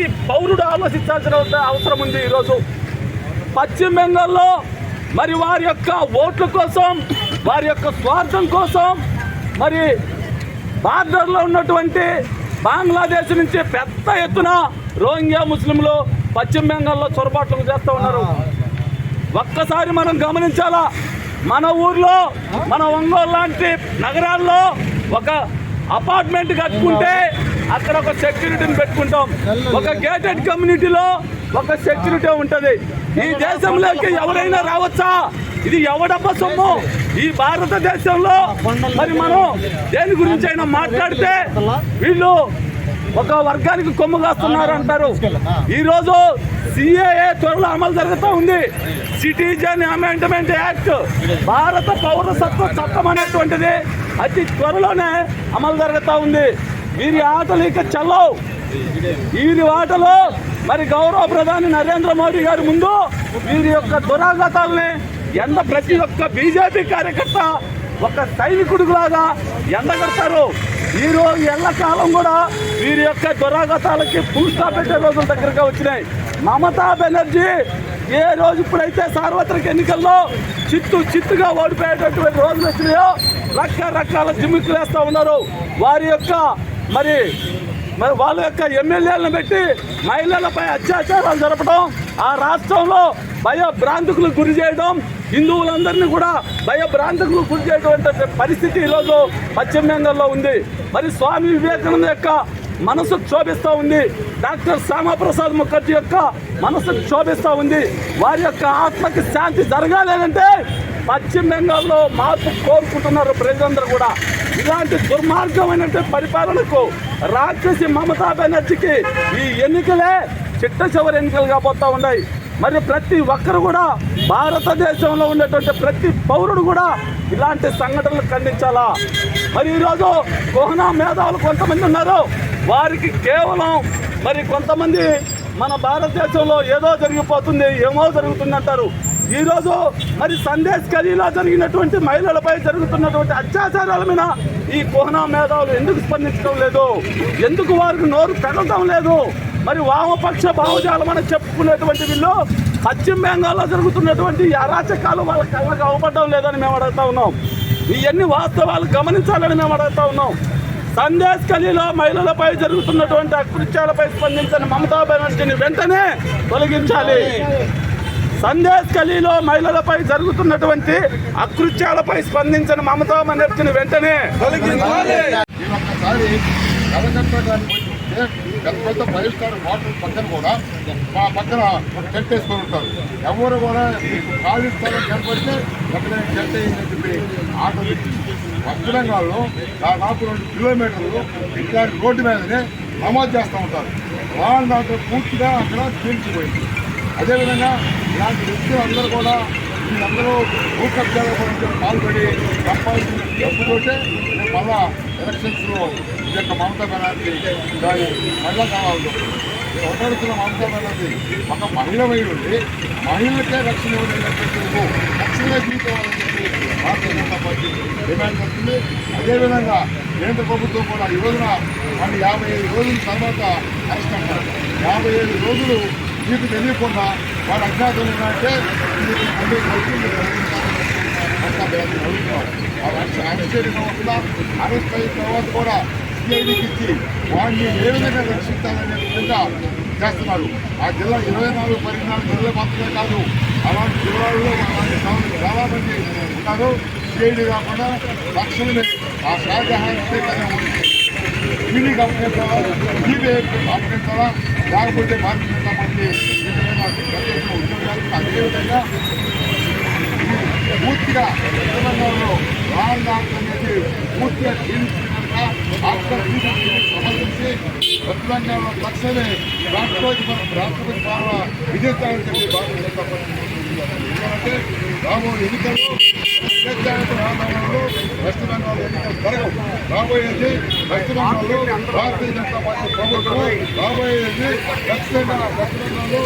ప్రతి పౌరుడు ఆలోచించాల్సిన అవసరం ఉంది. ఈరోజు పశ్చిమ బెంగాల్లో మరి వారి యొక్క ఓట్ల కోసం, వారి యొక్క స్వార్థం కోసం మరి బార్డర్లో ఉన్నటువంటి బంగ్లాదేశ్ నుంచి పెద్ద ఎత్తున రోహింగ్యా ముస్లింలు పశ్చిమ బెంగాల్లో చొరబాట్లు చేస్తూ ఉన్నారు. ఒక్కసారి మనం గమనించాలా. మన ఊర్లో, మన ఒంగోలు లాంటి నగరాల్లో ఒక అపార్ట్మెంట్ కట్టుకుంటే అక్కడ ఒక సెక్యూరిటీని పెట్టుకుంటాం. ఒక గేటెడ్ కమ్యూనిటీలో ఒక సెక్యూరిటీ ఉంటుంది. ఈ దేశంలోకి ఎవరైనా రావచ్చా? ఇది ఎవడబ్బ సొమ్ము? ఈ భారతదేశంలో మరి మనం దేని గురించి అయినా మాట్లాడితే వీళ్ళు ఒక వర్గానికి కొమ్ము కాస్తున్నారు అంటారు. ఈరోజు సిఏఏ త్వరలో అమలు జరుగుతూ ఉంది. సిటిజన్ అమెండ్మెంట్ యాక్ట్, భారత పౌరసత్వ చట్టం అనేటువంటిది అతి త్వరలోనే అమలు జరుగుతూ ఉంది. వీరి ఆటలు ఇక చల్లవు. వీరి ఆటలు మరి గౌరవ ప్రధాని నరేంద్ర మోడీ గారి ముందు వీరి యొక్క దురాఘాతాలని ప్రతి ఒక్క బీజేపీ కార్యకర్త ఒక సైనికుడిలాగా ఎండగడతారు. ఈరోజు ఎల్లకాలం కూడా వీరి యొక్క దురాఘాతాలకి ఫుల్ స్టాప్ పెట్టే రోజుల దగ్గరగా వచ్చినాయి. మమతా బెనర్జీ ఏ రోజు ఇప్పుడైతే సార్వత్రిక ఎన్నికల్లో చిత్తుగా ఓడిపోయేటటువంటి రోజులు వచ్చినాయో రకరకాల జిమ్మిక్కులు వేస్తూ ఉన్నారు. వారి యొక్క మరి వాళ్ళ యొక్క ఎమ్మెల్యేలను పెట్టి మహిళలపై అత్యాచారాలు జరపడం, ఆ రాష్ట్రంలో భయభ్రాంతులకు గురి చేయడం, హిందువులందరినీ కూడా భయభ్రాంతులకు గురి చేయటువంటి పరిస్థితి ఈరోజు పశ్చిమ బెంగాల్లో ఉంది. మరి స్వామి వివేకానంద యొక్క మనసు క్షోభిస్తూ ఉంది. డాక్టర్ శ్యామాప్రసాద్ ముఖర్జీ యొక్క మనసు క్షోభిస్తూ ఉంది. వారి యొక్క ఆత్మకి శాంతి జరగాలంటే పశ్చిమ బెంగాల్లో మార్పు కోరుకుంటున్నారు ప్రజలందరూ కూడా. ఇలాంటి దుర్మార్గమైనటువంటి పరిపాలనకు రాక్షసి మమతా బెనర్జీకి ఈ ఎన్నికలే చిట్ట చివరి ఎన్నికలుగా పోతూ ఉన్నాయి. మరి ప్రతి ఒక్కరు కూడా భారతదేశంలో ఉన్నటువంటి ప్రతి పౌరుడు కూడా ఇలాంటి సంఘటనలు ఖండించాలా. మరి ఈరోజు కోహనా మేధావులు కొంతమంది ఉన్నారు. వారికి కేవలం మరి కొంతమంది మన భారతదేశంలో ఏదో జరిగిపోతుంది, ఏమో జరుగుతుంది అంటారు. ఈరోజు మరి సందేశ్ ఖలీలో జరిగినటువంటి మహిళలపై జరుగుతున్నటువంటి అత్యాచారాల మీద ఈ కోహనా మేధావులు ఎందుకు స్పందించడం లేదు? ఎందుకు వారికి నోరు పెరగడం లేదు? మరి వామపక్ష భావజాలం అని చెప్పుకునేటువంటి వీళ్ళు పశ్చిమ బెంగాల్లో జరుగుతున్నటువంటి అరాచకాలు వాళ్ళ కళ్ళకు అవపడడం లేదని మేము అడుగుతా ఉన్నాం. ఇవన్నీ వాస్తవాలు గమనించాలని మేము అడుగుతా ఉన్నాం. సందేశ్ ఖలీలో మహిళలపై జరుగుతున్నటువంటి అకృత్యాలపై స్పందించిన మమతా బెనర్జీని వెంటనే తొలగించాలి. సందేశ్ ఖలీలో మహిళలపై జరుగుతున్నటువంటి అకృత్యాలపై స్పందించిన మమతా బెనర్జీని వెంటనే తొలగించాలి. పెద్ద పెద్ద 5 స్టార్ హోటల్ పక్కన కూడా మా పక్కన టెంట్ వేసుకొని ఉంటారు. ఎవరు కూడా మీకు ఖాళీ స్థలం కనపడితే ఎక్కడైనా టెంట్ వేయని చెప్పి ఆటో తెచ్చి పశ్చిమ బెంగాల్లో దాదాపు 2 కిలోమీటర్లు ఇట్లాంటి రోడ్డు మీదనే నమోదు చేస్తూ ఉంటారు. వాళ్ళ దాంట్లో పూర్తిగా అక్కడ తీర్చిపోయింది. అదేవిధంగా ఇలాంటి వ్యక్తులు అందరూ కూడా వీళ్ళందరూ భూ కబ్జాల గురించి పాల్పడి సంపాదించిన డబ్బుతోటే మళ్ళా ఎలక్షన్స్లో ఈ యొక్క మమతా బెనర్జీ మహిళా కావాలో ఒకడుతున్న మమతా బెనర్జీ ఒక మహిళ ఉండి మహిళలకే రక్షణ ఇవ్వలేకపోతే రక్షణ జీవితాలని చెప్పి భారతీయ జనతా పార్టీ డిమాండ్ చేస్తుంది. అదేవిధంగా కేంద్ర ప్రభుత్వం కూడా ఈ రోజున వాళ్ళు 55 రోజుల తర్వాత అరెస్ట్ అంటారు. 55 రోజులు మీకు తెలియకుండా వాడు అజ్ఞాతం ఉన్నారంటే అరెస్ట్ అయిన తర్వాత కూడా సిఐడికి ఇచ్చి వాడిని ఏ విధంగా రక్షించాలనే విధంగా చేస్తున్నారు. ఆ జిల్లా 24 పరిణామాలు జిల్లా మాత్రమే కాదు, అలాంటి జిల్లాల్లో చాలామంది ఉన్నారు. సిఐడి కాకుండా రక్షణని ఆ Shahjahan ED company EB company లేకపోతే భారతీయ జనతా పార్టీ ఉద్యోగాలు. అదేవిధంగా పూర్తిగా తెలంగాణలో రాజధాని అనేది పూర్తిగా క్షీణించినాక సంబంధించి తెలంగాణలో తక్షణమే రాష్ట్రపతి పాలన విజేతాలని చెప్పి భారతీయ జనతా పార్టీ. ఎందుకంటే రాబోయే ఎన్నికల్లో రాష్ట్రంలో వెస్ట్ బెంగాల్ ఎన్నికలు జరగవు. రాబోయేది వెస్ట్ బెంగాల్లో భారతీయ జనతా పార్టీ ప్రభుత్వం రాబోయేది ఖచ్చితంగా వెస్ట్ బెంగాల్లో